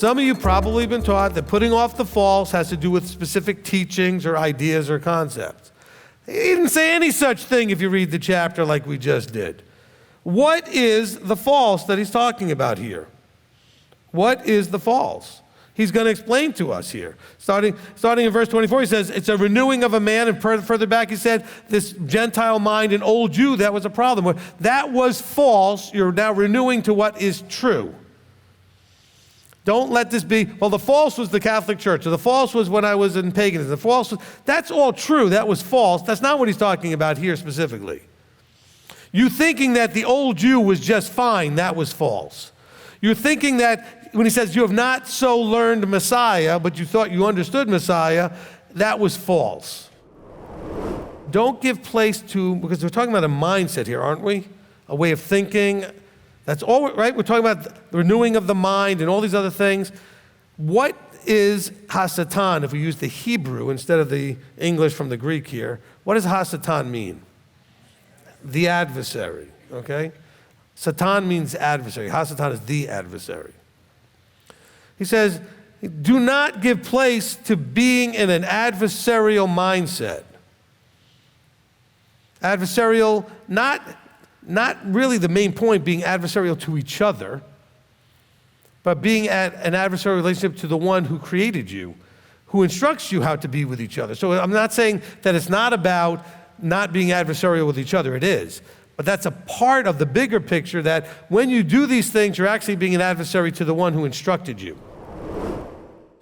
Some of you probably been taught that putting off the false has to do with specific teachings or ideas or concepts. He didn't say any such thing if you read the chapter like we just did. What is the false that he's talking about here? What is the false? He's going to explain to us here. Starting in verse 24, he says, it's a renewing of a man, and further back he said, this Gentile mind, an old Jew, that was a problem. That was false. You're now renewing to what is true. Don't let this be, well, the false was the Catholic Church, or the false was when I was in paganism. The false was, that's all true. That was false. That's not what he's talking about here specifically. You thinking that the old Jew was just fine, that was false. You're thinking that when he says you have not so learned Messiah, but you thought you understood Messiah, that was false. Don't give place to, because we're talking about a mindset here, aren't we? A way of thinking. That's all, right? We're talking about the renewing of the mind and all these other things. What is Hasatan, if we use the Hebrew instead of the English from the Greek here? What does Hasatan mean? The adversary, okay? Satan means adversary. Hasatan is the adversary. He says, do not give place to being in an adversarial mindset. Adversarial, not really the main point being adversarial to each other, but being at an adversarial relationship to the one who created you, who instructs you how to be with each other. So I'm not saying that it's not about not being adversarial with each other. It is. But that's a part of the bigger picture that when you do these things, you're actually being an adversary to the one who instructed you.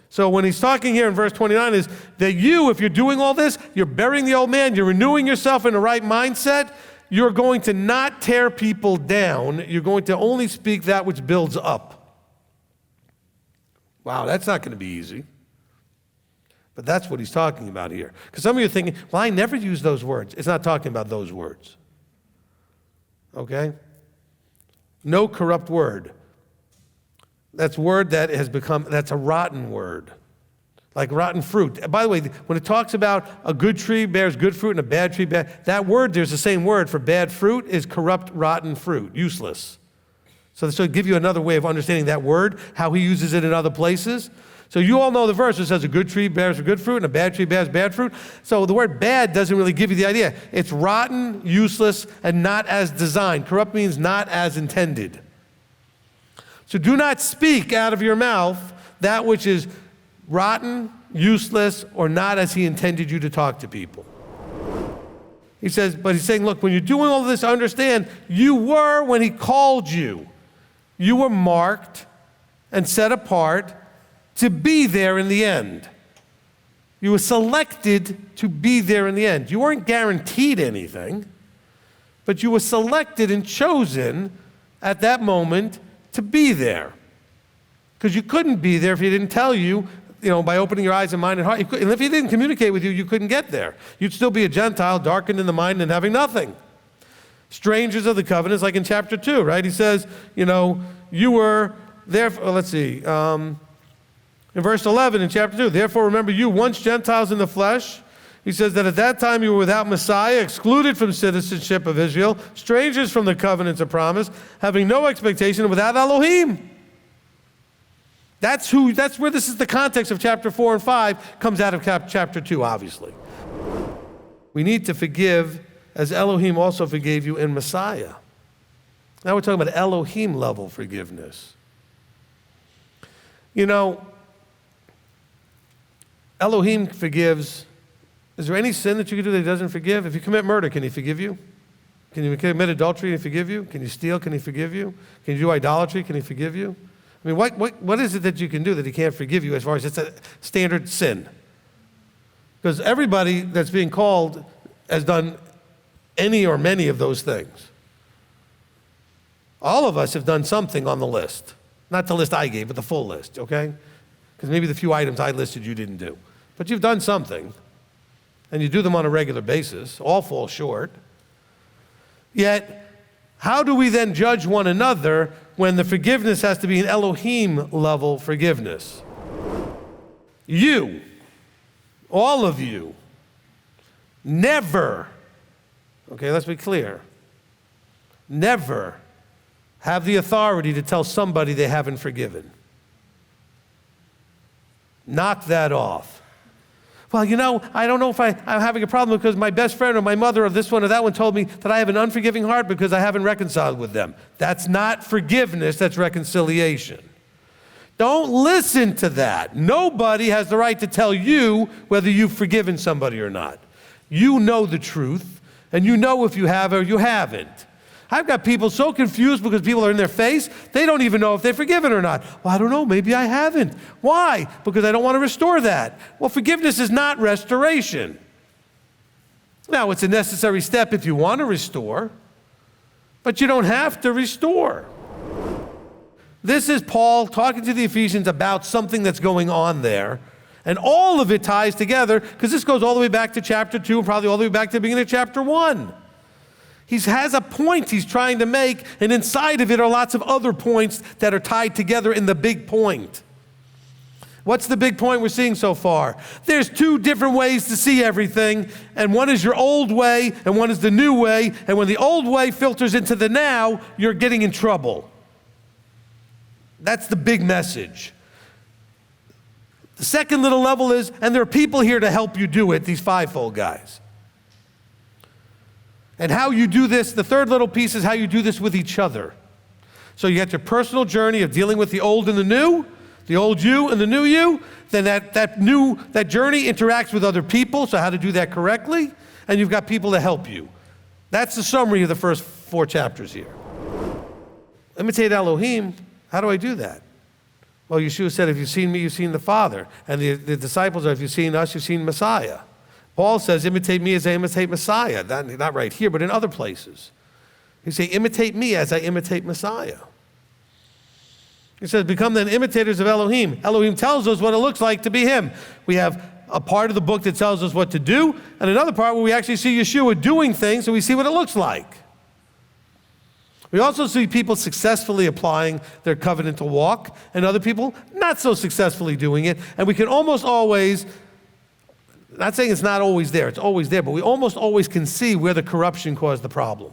So when he's talking here in verse 29 is that you, if you're doing all this, you're burying the old man, you're renewing yourself in the right mindset, you're going to not tear people down. You're going to only speak that which builds up. Wow, that's not going to be easy. But that's what he's talking about here. Because some of you are thinking, well, I never use those words. It's not talking about those words. Okay? No corrupt word. That's word that has become, that's a rotten word. Like rotten fruit. By the way, when it talks about a good tree bears good fruit and a bad tree that word, there's the same word for bad fruit is corrupt, rotten fruit, useless. So to give you another way of understanding that word, how he uses it in other places. So you all know the verse that says a good tree bears a good fruit and a bad tree bears bad fruit. So the word bad doesn't really give you the idea. It's rotten, useless, and not as designed. Corrupt means not as intended. So do not speak out of your mouth that which is rotten, useless, or not as he intended you to talk to people. He says, but he's saying, look, when you're doing all this, understand, you were, when he called you, you were marked and set apart to be there in the end. You were selected to be there in the end. You weren't guaranteed anything, but you were selected and chosen at that moment to be there. Because you couldn't be there if he didn't tell you, by opening your eyes and mind and heart. And if he didn't communicate with you, you couldn't get there. You'd still be a Gentile, darkened in the mind and having nothing. Strangers of the covenants, like in chapter 2, right? He says, you were there, in verse 11 in chapter 2, therefore remember you once Gentiles in the flesh. He says that at that time you were without Messiah, excluded from citizenship of Israel, strangers from the covenants of promise, having no expectation, and without Elohim. That's where this is the context of chapter 4 and 5 comes out of chapter 2, obviously. We need to forgive as Elohim also forgave you in Messiah. Now we're talking about Elohim level forgiveness. Elohim forgives. Is there any sin that you can do that he doesn't forgive? If you commit murder, can he forgive you? Can you commit adultery, can he forgive you? Can you steal, can he forgive you? Can you do idolatry, can he forgive you? I mean, what is it that you can do that he can't forgive you as far as it's a standard sin? Because everybody that's being called has done any or many of those things. All of us have done something on the list. Not the list I gave, but the full list, okay? Because maybe the few items I listed you didn't do. But you've done something, and you do them on a regular basis. All fall short. Yet, how do we then judge one another when the forgiveness has to be an Elohim level forgiveness? You, all of you, never, okay, let's be clear, never have the authority to tell somebody they haven't forgiven. Knock that off. Well, I don't know if I'm having a problem because my best friend or my mother or this one or that one told me that I have an unforgiving heart because I haven't reconciled with them. That's not forgiveness, that's reconciliation. Don't listen to that. Nobody has the right to tell you whether you've forgiven somebody or not. You know the truth, and you know if you have or you haven't. I've got people so confused because people are in their face, they don't even know if they're forgiven or not. Well, I don't know, maybe I haven't. Why? Because I don't want to restore that. Well, forgiveness is not restoration. Now, it's a necessary step if you want to restore, but you don't have to restore. This is Paul talking to the Ephesians about something that's going on there. And all of it ties together because this goes all the way back to chapter 2 and probably all the way back to the beginning of chapter 1. He has a point he's trying to make, and inside of it are lots of other points that are tied together in the big point. What's the big point we're seeing so far? There's two different ways to see everything, and one is your old way, and one is the new way, and when the old way filters into the now, you're getting in trouble. That's the big message. The second little level is, and there are people here to help you do it, these fivefold guys. And how you do this, the third little piece is how you do this with each other. So you got your personal journey of dealing with the old and the new, the old you and the new you. Then that journey interacts with other people, so how to do that correctly. And you've got people to help you. That's the summary of the first 4 chapters here. Imitate Elohim. How do I do that? Well, Yeshua said, if you've seen me, you've seen the Father. And the disciples are, if you've seen us, you've seen Messiah. Paul says, imitate me as I imitate Messiah. Not right here, but in other places. He says, imitate me as I imitate Messiah. He says, become then imitators of Elohim. Elohim tells us what it looks like to be him. We have a part of the book that tells us what to do, and another part where we actually see Yeshua doing things, so we see what it looks like. We also see people successfully applying their covenantal walk, and other people not so successfully doing it. And we can almost always, not saying it's not always there, it's always there, but we almost always can see where the corruption caused the problem.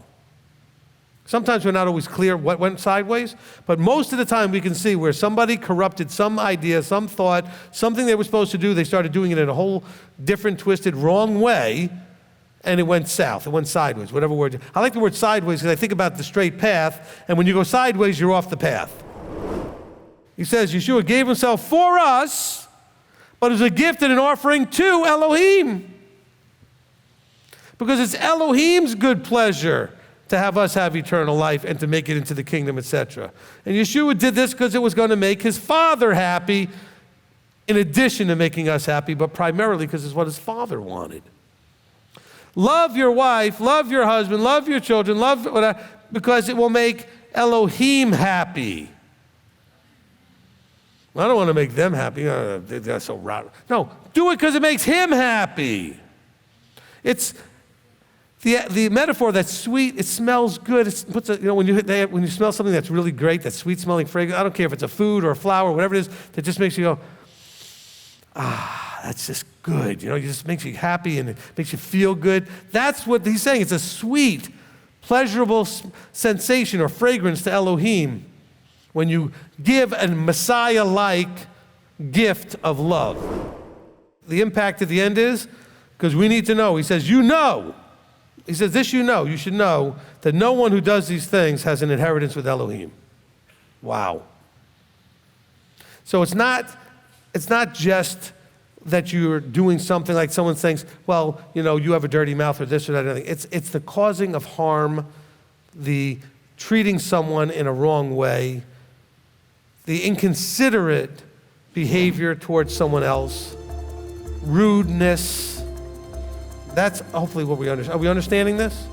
Sometimes we're not always clear what went sideways, but most of the time we can see where somebody corrupted some idea, some thought, something they were supposed to do, they started doing it in a whole different, twisted, wrong way, and it went south, it went sideways, whatever word. I like the word sideways because I think about the straight path, and when you go sideways, you're off the path. He says, Yeshua gave himself for us, but as a gift and an offering to Elohim. Because it's Elohim's good pleasure to have us have eternal life and to make it into the kingdom, etc. And Yeshua did this because it was going to make his Father happy, in addition to making us happy, but primarily because it's what his Father wanted. Love your wife, love your husband, love your children, love whatever, because it will make Elohim happy. I don't want to make them happy. They're so rotten. No, do it because it makes him happy. It's the metaphor that's sweet. It smells good. It puts when you smell something that's really great, that's sweet smelling fragrance. I don't care if it's a food or a flower, whatever it is, that just makes you go, that's just good. It just makes you happy and it makes you feel good. That's what he's saying. It's a sweet, pleasurable sensation or fragrance to Elohim when you give a Messiah-like gift of love. The impact at the end is, because we need to know, he says, he says, this you should know that no one who does these things has an inheritance with Elohim. Wow. So it's not just that you're doing something like someone saying, well, you have a dirty mouth or this or that. It's the causing of harm, the treating someone in a wrong way, the inconsiderate behavior towards someone else, rudeness. That's hopefully what we understand. Are we understanding this?